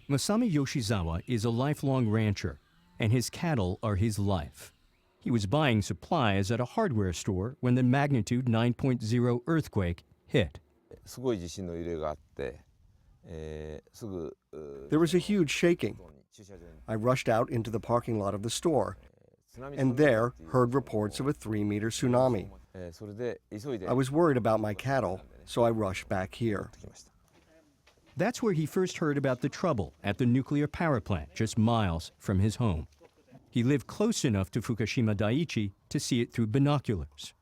Masami Yoshizawa is a lifelong rancher, and his cattle are his life. He was buying supplies at a hardware store when the magnitude 9.0 earthquake hit. There was a huge shaking. I rushed out into the parking lot of the store, and there heard reports of a 3-meter tsunami. I was worried about my cattle, so I rushed back here. That's where he first heard about the trouble at the nuclear power plant just miles from his home. He lived close enough to Fukushima Daiichi to see it through binoculars.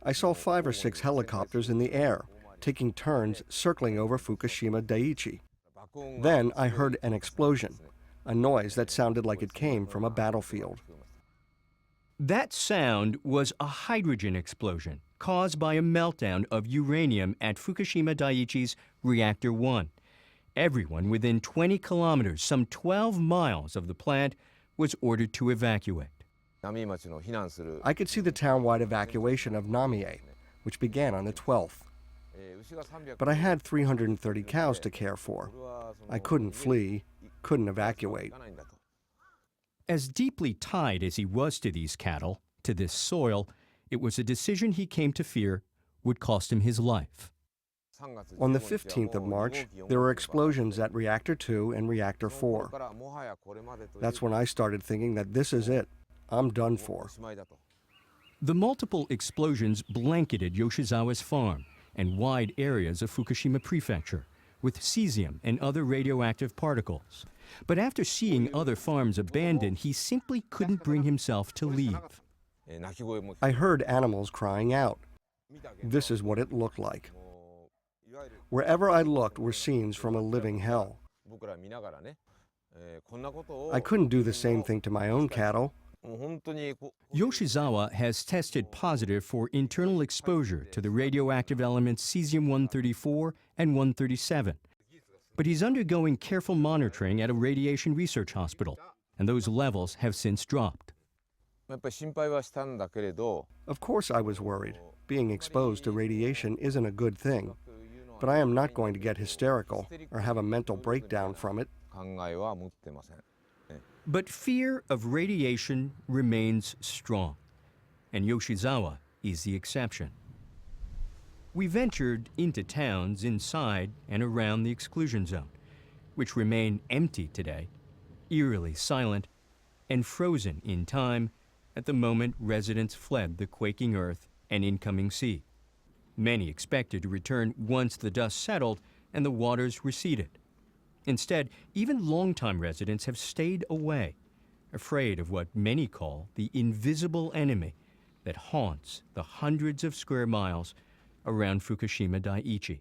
I saw 5 or 6 helicopters in the air, taking turns circling over Fukushima Daiichi. Then I heard an explosion, a noise that sounded like it came from a battlefield. That sound was a hydrogen explosion caused by a meltdown of uranium at Fukushima Daiichi's Reactor 1. Everyone within 20 kilometers, some 12 miles of the plant, was ordered to evacuate. I could see the town-wide evacuation of Namie, which began on the 12th. But I had 330 cows to care for. I couldn't flee, couldn't evacuate. As deeply tied as he was to these cattle, to this soil, it was a decision he came to fear would cost him his life. On the 15th of March, there were explosions at Reactor 2 and Reactor 4. That's when I started thinking that this is it. I'm done for. The multiple explosions blanketed Yoshizawa's farm and wide areas of Fukushima Prefecture with cesium and other radioactive particles. But after seeing other farms abandoned, he simply couldn't bring himself to leave. I heard animals crying out. This is what it looked like. Wherever I looked were scenes from a living hell. I couldn't do the same thing to my own cattle. Yoshizawa has tested positive for internal exposure to the radioactive elements cesium-134 and 137. But he's undergoing careful monitoring at a radiation research hospital, and those levels have since dropped. Of course I was worried. Being exposed to radiation isn't a good thing. But I am not going to get hysterical or have a mental breakdown from it. But fear of radiation remains strong, and Yoshizawa is the exception. We ventured into towns inside and around the exclusion zone, which remain empty today, eerily silent, and frozen in time at the moment residents fled the quaking earth and incoming sea. Many expected to return once the dust settled and the waters receded. Instead, even longtime residents have stayed away, afraid of what many call the invisible enemy that haunts the hundreds of square miles around Fukushima Daiichi.